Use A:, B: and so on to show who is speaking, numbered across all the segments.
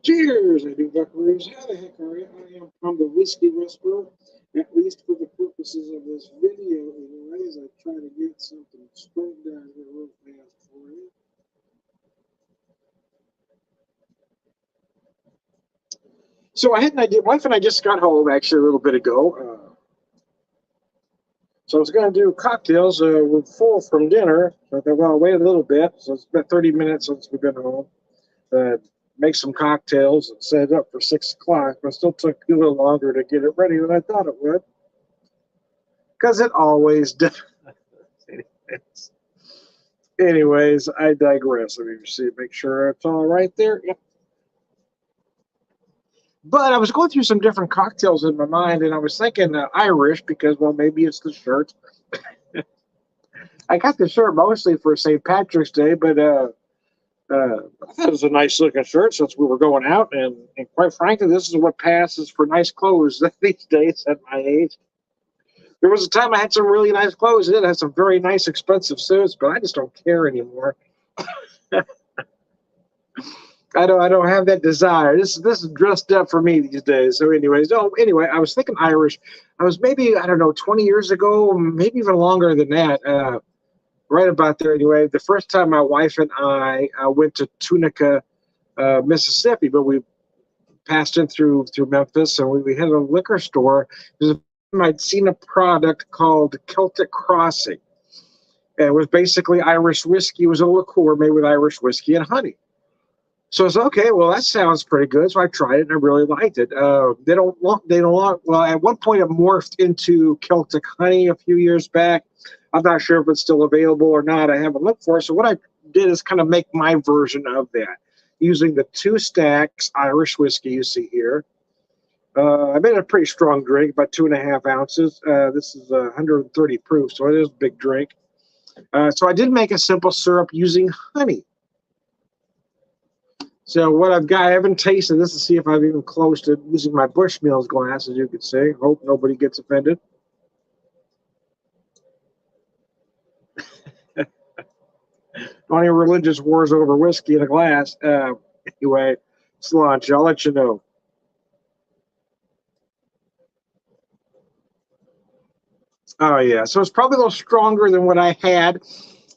A: Cheers, I do buckaroos. How the heck are you? I am from the Whiskey Whisperer, at least for the purposes of this video. Anyways, I try to get something straight down here real fast for you. So I had an idea. Wife and I just got home actually a little bit ago. So I was going to do cocktails. We're full from dinner. So I thought, well, I'll wait a little bit. So it's been 30 minutes since we've been home. Uh, make some cocktails and set it up for 6 o'clock, but it still took a little longer to get it ready than I thought it would. Because it always does. Anyways, I digress. Let me see, make sure it's all right there. Yep. But I was going through some different cocktails in my mind, and I was thinking Irish because, well, maybe it's the shirt. I got the shirt mostly for St. Patrick's Day, but I thought it was a nice looking shirt since we were going out, and quite frankly, this is what passes for nice clothes these days at my age. There was a time I had some really nice clothes. It had some very nice, expensive suits, but I just don't care anymore. I don't have that desire. This is dressed up for me these days. So, anyways, anyway, I was thinking Irish. I was maybe, I don't know, 20 years ago, maybe even longer than that. Right about there, anyway. The first time my wife and I went to Tunica, Mississippi, but we passed in through Memphis, and we had a liquor store. I'd seen a product called Celtic Crossing. And it was basically Irish whiskey. It was a liqueur made with Irish whiskey and honey. So I was okay. Well, that sounds pretty good. So I tried it and I really liked it. They don't. Well, at one point it morphed into Celtic honey a few years back. I'm not sure if it's still available or not. I haven't looked for it. So what I did is kind of make my version of that using the 2 stacks Irish whiskey you see here. I made a pretty strong drink, about 2.5 ounces. This is 130 proof, so it is a big drink. So I did make a simple syrup using honey. So what I've got, I haven't tasted this to see if I've even closed it using my Bushmills glass, as you can see. Hope nobody gets offended. Only religious wars over whiskey in a glass. Anyway, it's lunch. I'll let you know. Oh yeah, so it's probably a little stronger than what I had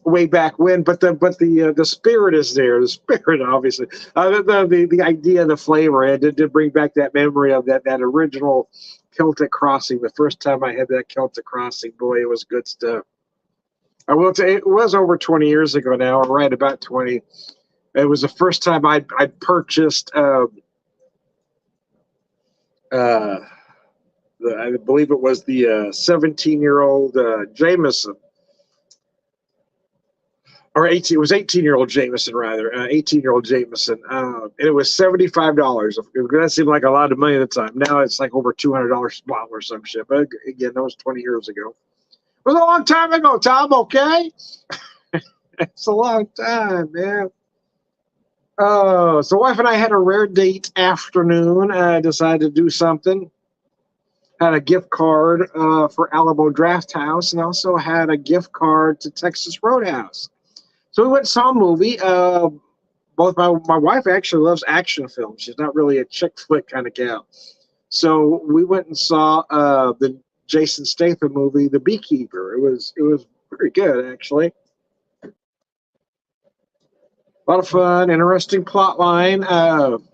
A: way back when, but the spirit is there. The spirit, obviously, the idea, the flavor, it did bring back that memory of that original Celtic Crossing. The first time I had that Celtic Crossing, boy, it was good stuff. I will say it was over 20 years ago now, or right about 20. It was the first time I'd purchased. Uh, I believe it was the 17-year-old Jameson, or 18. It was 18-year-old Jameson, rather. 18-year-old Jameson. And it was $75. That seemed like a lot of money at the time. Now it's like over $200 a bottle or some shit. But again, that was 20 years ago. It was a long time ago, Tom. Okay, it's a long time, man. Oh, so wife and I had a rare date afternoon. I decided to do something. Had a gift card for Alamo Draft House, and also had a gift card to Texas Roadhouse. So we went and saw a movie. Both my wife actually loves action films. She's not really a chick flick kind of gal. So we went and saw the Jason Statham movie, The Beekeeper. It was pretty good, actually. A lot of fun, interesting plot line. I'm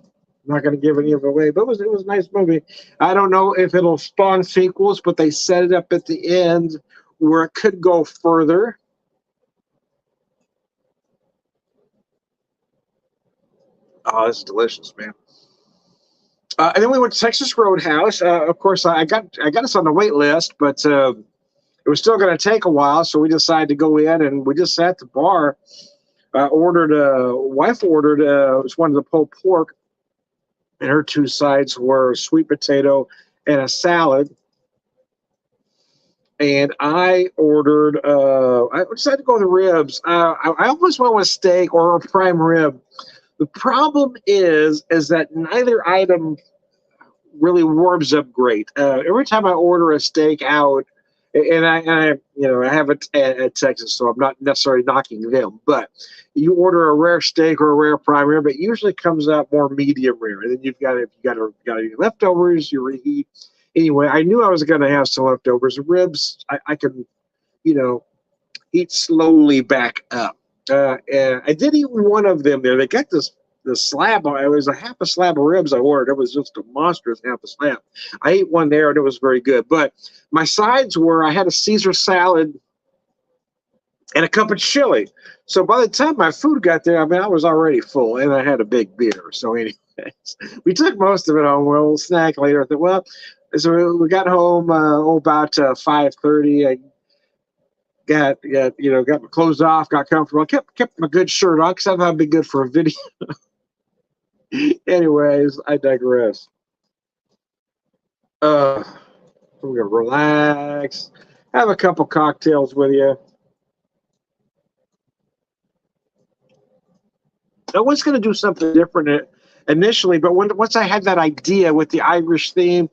A: not going to give any of it away, but it was a nice movie. I don't know if it'll spawn sequels, but they set it up at the end where it could go further. Oh, it's delicious, man. And then we went to Texas Roadhouse. Of course, I got us on the wait list, but it was still going to take a while, so we decided to go in, and we just sat at the bar. Wife ordered it was one of the pulled pork, and her 2 sides were sweet potato and a salad. And I ordered. I decided to go with the ribs. I almost went with steak or a prime rib. The problem is that neither item really warms up great. Every time I order a steak out, I have it at Texas, so I'm not necessarily knocking them. But you order a rare steak or a rare prime rib, it usually comes out more medium rare. And then you got your leftovers, you reheat. Anyway, I knew I was going to have some leftovers. Ribs, I can, you know, eat slowly back up. And I did eat one of them there. They got the slab. It was a half a slab of ribs I ordered. It was just a monstrous half a slab. I ate one there and it was very good. But my sides were I had a Caesar salad and a cup of chili. So by the time my food got there, I mean I was already full and I had a big beer. So anyways, we took most of it home. We'll snack later. I thought, well, so we got home about 5:30. I got my clothes off, got comfortable. I kept my good shirt on because I thought it'd be good for a video. Anyways, I digress. We're gonna relax, have a couple cocktails with you. I was gonna do something different initially, but once I had that idea with the Irish theme,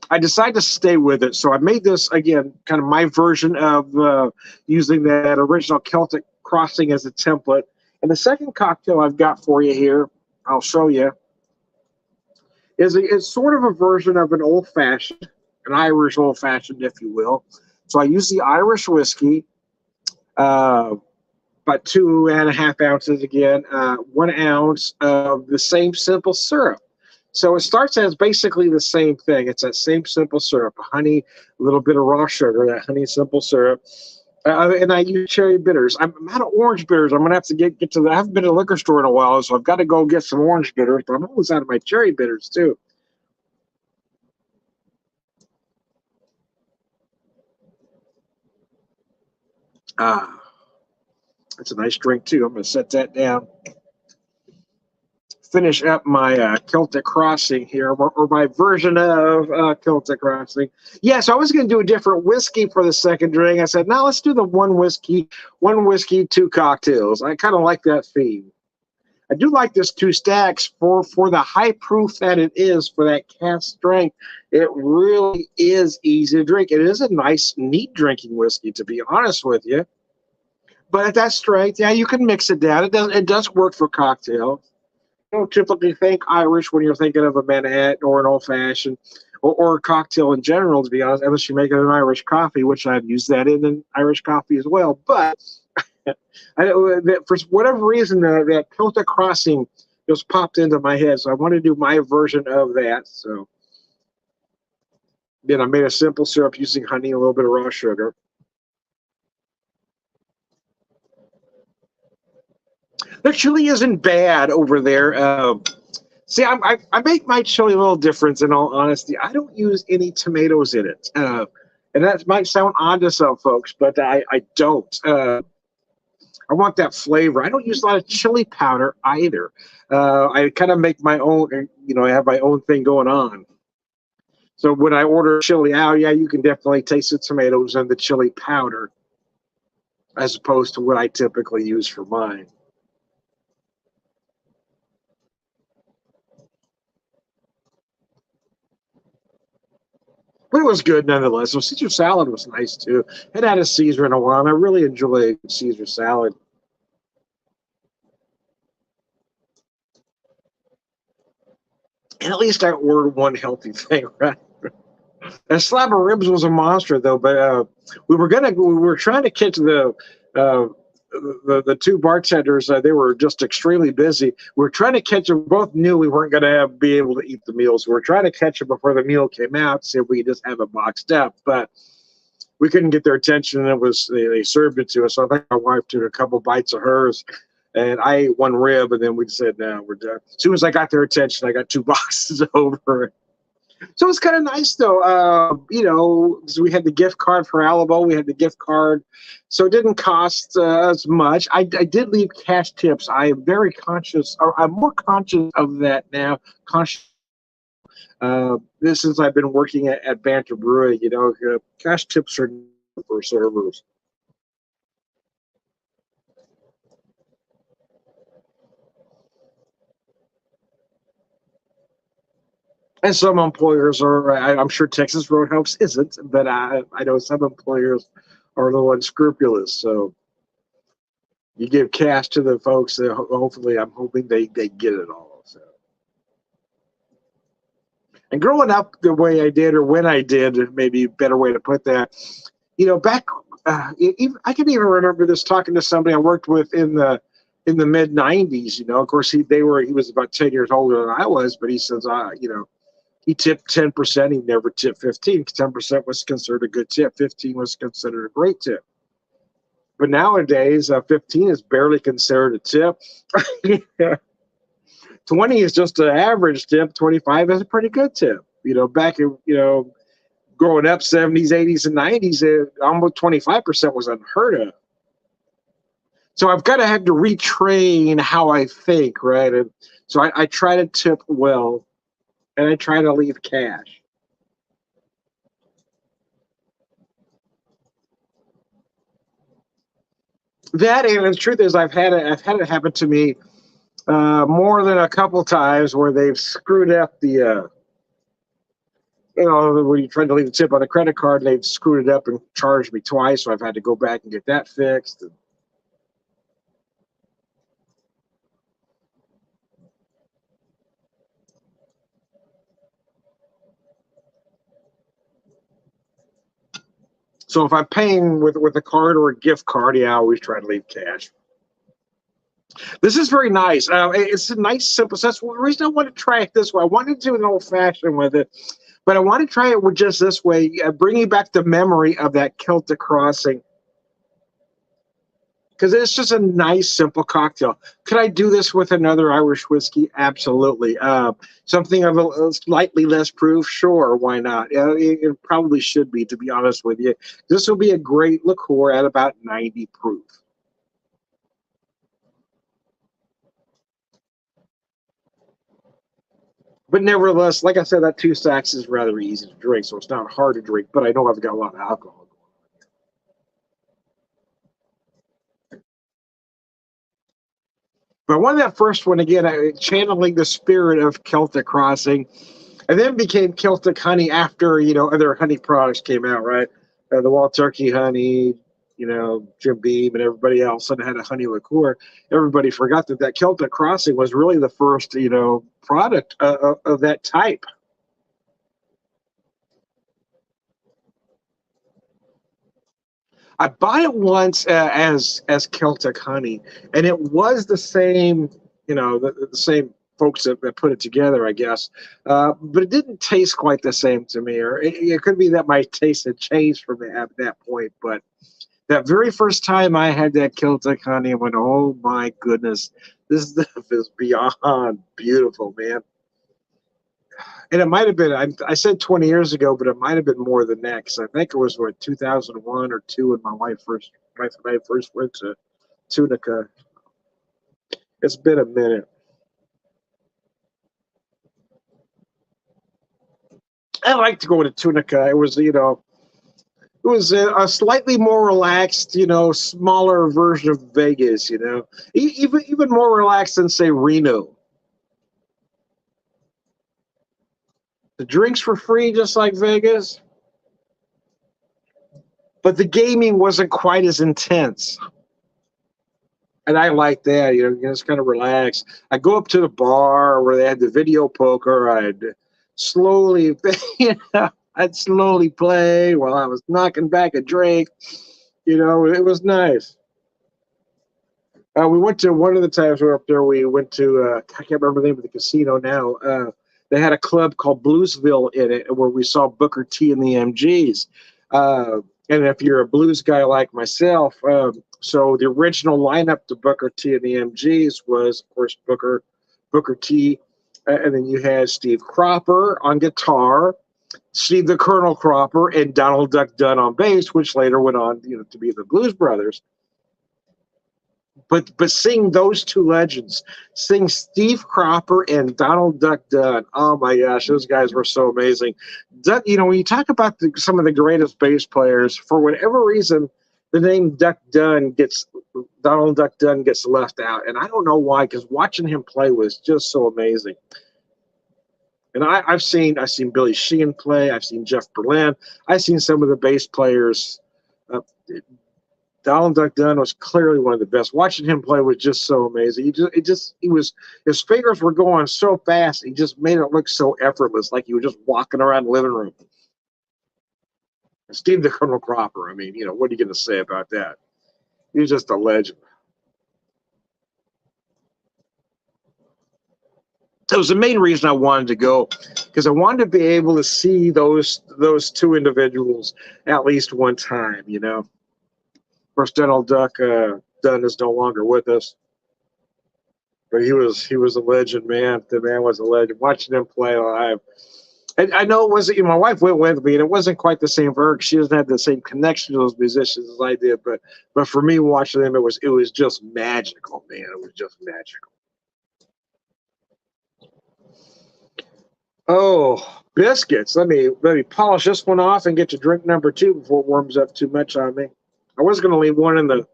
A: I decided to stay with it. So I made this again, kind of my version of using that original Celtic crossing as a template. And the second cocktail I've got for you here, I'll show you, is sort of a version of an old fashioned, an Irish old fashioned, if you will. So I use the Irish whiskey, uh, about 2.5 ounces again, 1 ounce of the same simple syrup. So it starts as basically the same thing. It's that same simple syrup, honey, a little bit of raw sugar, that honey simple syrup. And I use cherry bitters. I'm out of orange bitters. I'm gonna have to get to that. I haven't been to the liquor store in a while, so I've got to go get some orange bitters. But I'm always out of my cherry bitters too. Ah, that's a nice drink too. I'm gonna set that down. Finish up my Celtic Crossing here, or my version of Celtic Crossing. Yeah, so I was going to do a different whiskey for the second drink. I said, no, let's do the one whiskey, two cocktails. I kind of like that theme. I do like this two stacks for the high proof that it is for that cast strength. It really is easy to drink. It is a nice, neat drinking whiskey, to be honest with you. But at that strength, yeah, you can mix it down. It does work for cocktails. Don't typically think Irish when you're thinking of a Manhattan or an old fashioned or a cocktail in general, to be honest, unless you make it an Irish coffee, which I've used that in an Irish coffee as well. But for whatever reason, that Celtic Crossing just popped into my head. So I want to do my version of that. So then I made a simple syrup using honey, a little bit of raw sugar. The chili isn't bad over there. See, I make my chili a little different. In all honesty, I don't use any tomatoes in it, and that might sound odd to some folks, but I don't. I want that flavor. I don't use a lot of chili powder either. I kind of make my own. I have my own thing going on. So when I order chili out, yeah, you can definitely taste the tomatoes and the chili powder, as opposed to what I typically use for mine. But it was good nonetheless. So Caesar salad was nice too. Hadn't had a Caesar in a while, and I really enjoy Caesar salad. And at least I ordered one healthy thing, right? A slab of ribs was a monster though, but we were trying to catch uh, the two bartenders. They were just extremely busy. We were trying to catch them. Both knew we weren't going to be able to eat the meals. We were trying to catch them before the meal came out, see if we could just have it boxed up, but we couldn't get their attention. And they served it to us. So I think my wife took a couple bites of hers, and I ate one rib, and then we said, "No, we're done." As soon as I got their attention, I got two boxes over. So it's kind of nice though, 'cause we had the gift card for Alamo, we had the gift card, so it didn't cost as much. I did leave cash tips. I am very conscious, or I'm more conscious of that now. Conscious. This since I've been working at Banter Brewing, cash tips are for servers. And some employers are, I'm sure Texas Roadhouse isn't, but I know some employers are a little unscrupulous. So you give cash to the folks that hopefully I'm hoping they get it all. So, and growing up the way I did, or when I did, maybe a better way to put that, back, I can even remember this talking to somebody I worked with in the mid '90s. Of course he was about 10 years older than I was, but he says, he tipped 10%. He never tipped 15. 10% was considered a good tip. 15 was considered a great tip. But nowadays, 15 is barely considered a tip. 20 is just an average tip. 25 is a pretty good tip. Back in, growing up, 70s, 80s, and 90s, almost 25% was unheard of. So I've got to have to retrain how I think, right? And so I try to tip well, and I try to leave cash. That, and the truth is, I've had it happen to me more than a couple times where they've screwed up when you tried to leave a tip on a credit card, they've screwed it up and charged me twice, so I've had to go back and get that fixed. So if I'm paying with a card or a gift card, yeah, I always try to leave cash. This is very nice. It's a nice, simple. So that's the reason I want to try it this way. I wanted to do an old fashioned with it, but I want to try it with just this way, bringing back the memory of that Celtic crossing, because it's just a nice, simple cocktail. Could I do this with another Irish whiskey? Absolutely. Something of a slightly less proof? Sure, why not? It probably should be, to be honest with you. This will be a great liqueur at about 90 proof. But nevertheless, like I said, that two stacks is rather easy to drink, so it's not hard to drink, but I know I've got a lot of alcohol. But one that first one, again, channeling the spirit of Celtic crossing, and then became Celtic honey after other honey products came out, right? The Wild Turkey honey, Jim Beam, and everybody else and had a honey liqueur. Everybody forgot that Celtic crossing was really the first product of that type. I bought it once as Celtic honey, and it was the same, the same folks that put it together, I guess. But it didn't taste quite the same to me, or it could be that my taste had changed from at that point. But that very first time I had that Celtic honey, I went, "Oh my goodness, this stuff is beyond beautiful, man." And it might have been, I said 20 years ago, but it might have been more than that, because I think it was, 2001 or two when my wife first went to Tunica. It's been a minute. I like to go to Tunica. It was a slightly more relaxed, smaller version of Vegas, even more relaxed than, say, Reno. The drinks were free, just like Vegas, but the gaming wasn't quite as intense. And I like that, just kind of relax. I go up to the bar where they had the video poker. Slowly, I'd slowly play while I was knocking back a drink. It was nice. We went to one of the times we were up there. We went to I can't remember the name of the casino now. They had a club called Bluesville in it, where we saw Booker T and the MGs. And if you're a blues guy like myself, so the original lineup to Booker T and the MGs was, of course, Booker T, and then you had Steve Cropper on guitar, Steve the Colonel Cropper, and Donald Duck Dunn on bass, which later went on, to be the Blues Brothers. But seeing those two legends, seeing Steve Cropper and Donald Duck Dunn, oh my gosh, those guys were so amazing. Duck, when you talk about some of the greatest bass players, for whatever reason, the name Donald Duck Dunn gets left out, and I don't know why, because watching him play was just so amazing. And I've seen Billy Sheehan play. I've seen Jeff Berlin. I've seen some of the bass players. Uh, Donald Duck Dunn was clearly one of the best. Watching him play was just so amazing. He was, his fingers were going so fast. He just made it look so effortless, like he was just walking around the living room. And Steve the Colonel Cropper. I mean, what are you going to say about that? He was just a legend. That was the main reason I wanted to go, because I wanted to be able to see those two individuals at least one time. Of course, Donald Duck Dunn is no longer with us, but he was a legend, man. The man was a legend. Watching him play live, I know it wasn't. My wife went with me, and it wasn't quite the same for her. She doesn't have the same connection to those musicians as I did, but for me, watching them, it was just magical, man. It was just magical. Oh, biscuits. Let me polish this one off and get to drink number 2 before it warms up too much on me. I was going to leave one in the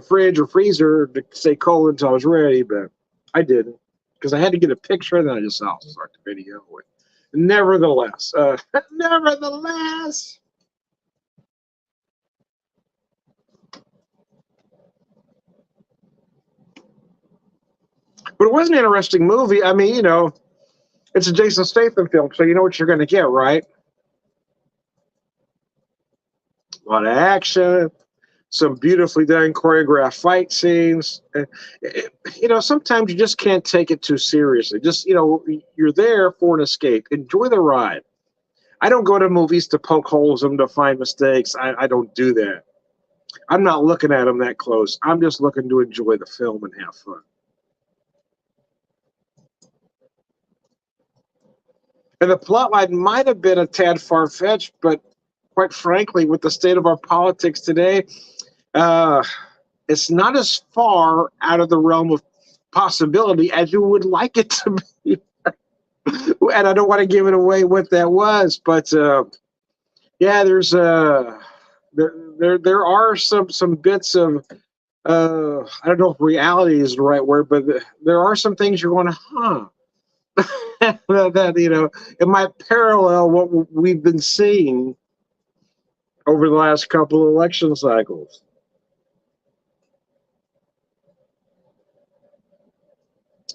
A: fridge or freezer to stay cold until I was ready, but I didn't, because I had to get a picture, and then I just start the video. Nevertheless, nevertheless. But it was an interesting movie. I mean, it's a Jason Statham film, so you know what you're going to get, right? A lot of action, some beautifully done choreographed fight scenes. Sometimes you just can't take it too seriously. Just, you're there for an escape. Enjoy the ride. I don't go to movies to poke holes in them, to find mistakes. I don't do that. I'm not looking at them that close. I'm just looking to enjoy the film and have fun. And the plotline might have been a tad far-fetched, but quite frankly, with the state of our politics today, it's not as far out of the realm of possibility as you would like it to be. And I don't want to give it away what that was, but yeah, there's there are some bits of I don't know if reality is the right word, but there are some things you're going, that it might parallel what we've been seeing over the last couple of election cycles.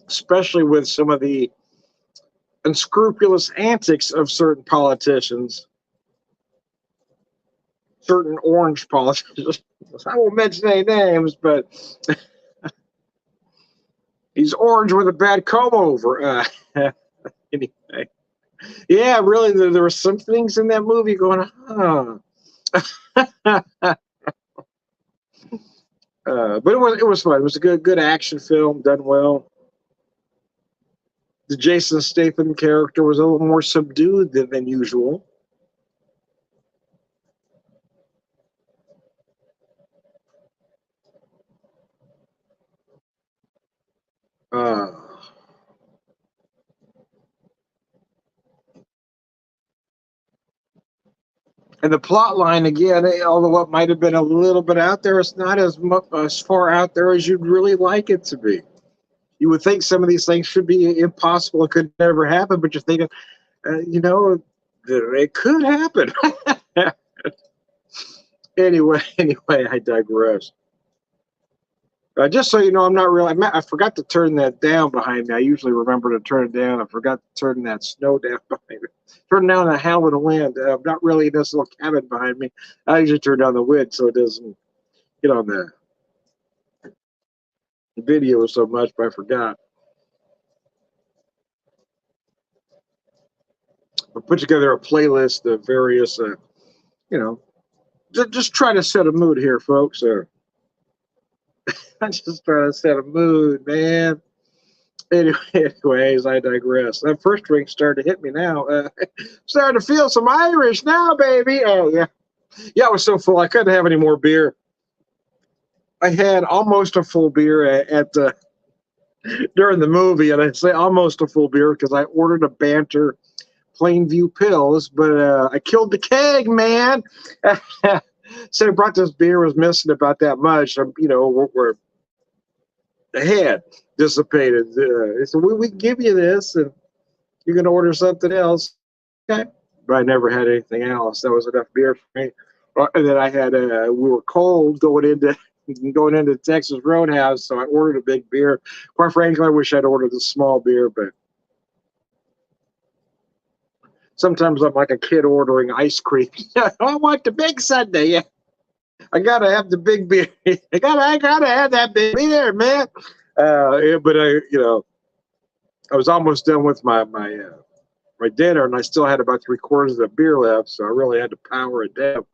A: Especially with some of the unscrupulous antics of certain politicians, certain orange politicians. I won't mention any names, but he's orange with a bad comb over. Anyway, yeah, really, there were some things in that movie going, but it was fun. It was a good action film, done well. The Jason Statham character was a little more subdued than usual. And the plot line, again, although it might have been a little bit out there, it's not as far out there as you'd really like it to be. You would think some of these things should be impossible, it could never happen, but you're thinking, it could happen. Anyway, I digress. Just so you know, I'm not really. I forgot to turn that down behind me. I usually remember to turn it down. I forgot to turn that snow down behind me. Turn down the howling wind. I'm not really in this little cabin behind me. I usually turn down the wind so it doesn't get on the video so much, but I forgot. I put together a playlist of various, just try to set a mood here, folks. I'm just trying to set a mood, man. Anyways, I digress. That first drink started to hit me now. Starting to feel some Irish now, baby. Oh, yeah. Yeah, I was so full. I couldn't have any more beer. I had almost a full beer during the movie, and I say almost a full beer because I ordered a Banter Plainview Pills, but I killed the keg, man. So I brought this beer, was missing about that much. We're the head dissipated. So we give you this, and You can order something else. Okay. But I never had anything else. That was enough beer for me. And then I had we were cold going into Texas Roadhouse, so I ordered a big beer. Quite frankly, I wish I'd ordered a small beer, but sometimes I'm like a kid ordering ice cream. I want the big sundae. Yeah, I gotta have the big beer. I gotta have that big beer, man. Yeah, but I was almost done with my dinner, and I still had about 3/4 of the beer left, so I really had to power it down.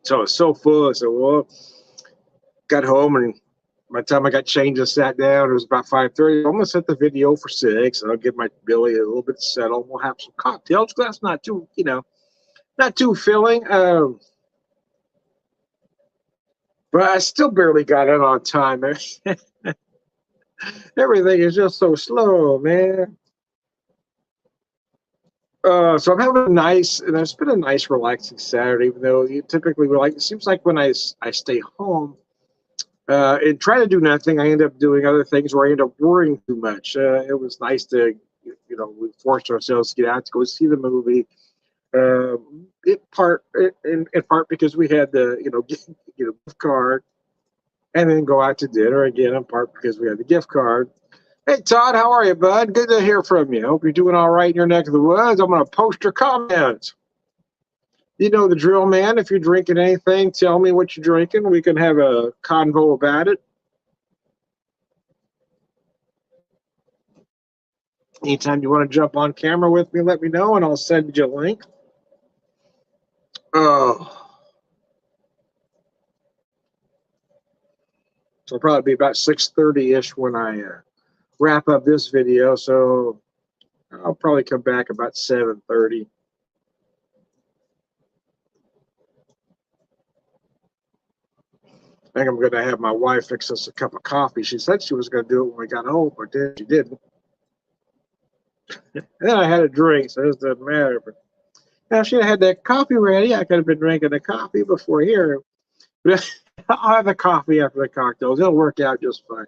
A: So I was so full. I said, well, got home, and by the time I got changed and sat down, it was about 5:30. I'm gonna set the video for 6, and I'll give my belly a little bit settled. We'll have some cocktails. That's not too, not too filling. But I still barely got in on time. Everything is just so slow, man. So I'm having a nice, and it's been a nice, relaxing Saturday. Even though you typically like, it seems like when I stay home and try to do nothing, I end up doing other things where I end up worrying too much. It was nice to, we forced ourselves to get out to go see the movie. In part because we had the gift card, and then go out to dinner again. In part because we had the gift card. Hey Todd, how are you, bud? Good to hear from you. Hope you're doing all right in your neck of the woods. I'm gonna post your comments. You know the drill, man. If you're drinking anything, tell me what you're drinking. We can have a convo about it. Anytime you want to jump on camera with me, let me know, and I'll send you a link. Oh, so it'll probably be about 6:30-ish when I wrap up this video. So I'll probably come back about 7:30. I think I'm going to have my wife fix us a cup of coffee. She said she was going to do it when we got home, but then she didn't. And then I had a drink, so it doesn't matter. But now, if she had that coffee ready, I could have been drinking the coffee before here. But I'll have the coffee after the cocktails. It'll work out just fine.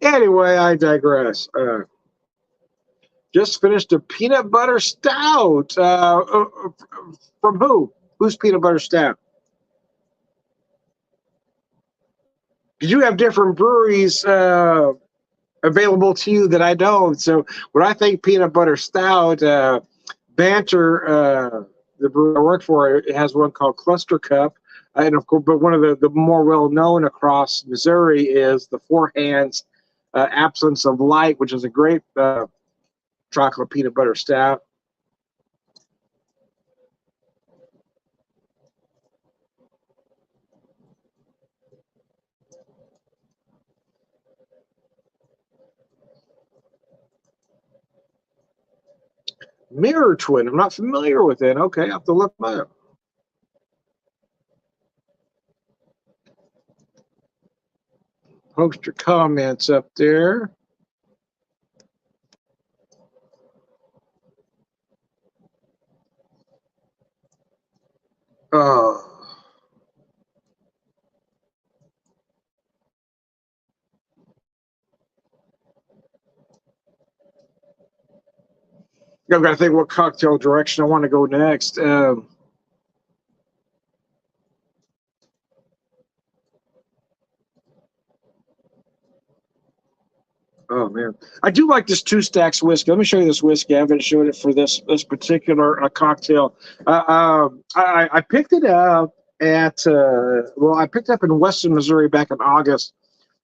A: Anyway, I digress. Just finished a peanut butter stout. From who? Who's peanut butter stout? Did you have different breweries available to you that I don't? So when I think peanut butter stout, Banter, the brewery I work for, it has one called Cluster Cup. And of course, but one of the more well known across Missouri is the Four Hands Absence of Light, which is a great chocolate peanut butter stout. Mirror Twin, I'm not familiar with it. Okay, I have to look them up. Post your comments up there. Oh. I've got to think what cocktail direction I want to go next. Oh man, I do like this Two Stacks whiskey. Let me show you this whiskey. I haven't showed it for this particular cocktail. I picked it up at I picked it up in Western Missouri back in August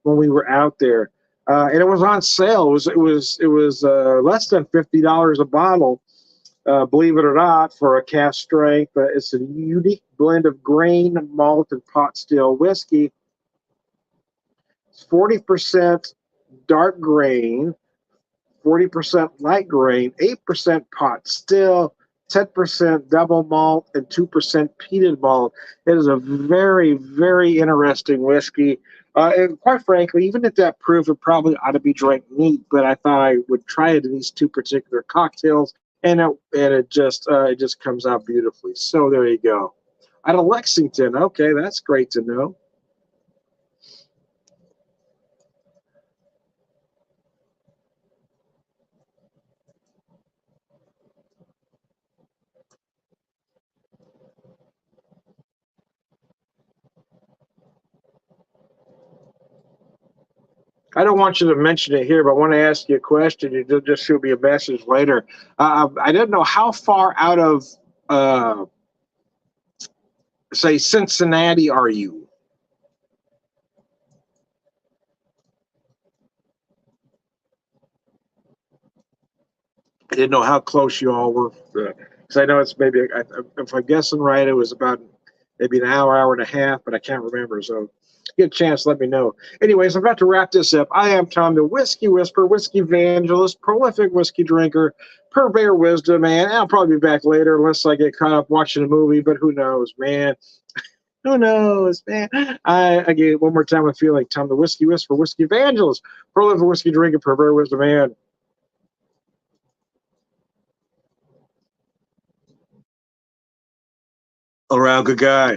A: when we were out there, and it was on sale. It was less than $50 a bottle. Believe it or not, for a cask strength. It's a unique blend of grain, malt, and pot still whiskey. It's 40% dark grain, 40% light grain, 8% pot still, 10% double malt, and 2% peated malt. It is a very, very interesting whiskey. And quite frankly, even at that proof, it probably ought to be drank neat, but I thought I would try it in these two particular cocktails, and it just comes out beautifully. So there you go. Out of Lexington. Okay, that's great to know. I don't want you to mention it here, but I want to ask you a question. You just shoot me a message later. I didn't know how far out of, uh, say, Cincinnati are you? I didn't know how close you all were. Because I know it's maybe, if I'm guessing right, it was about maybe an hour, hour and a half, but I can't remember. So get a chance, let me know. Anyways, I'm about to wrap this up. I am Tom, the Whiskey Whisperer, Whiskey Evangelist, prolific whiskey drinker, purveyor of wisdom, man. I'll probably be back later unless I get caught up watching a movie, but who knows, man. Who knows, man? Again, one more time, I feel like Tom, the Whiskey Whisperer, Whiskey Evangelist, prolific whiskey drinker, purveyor of wisdom, man. Around good guy.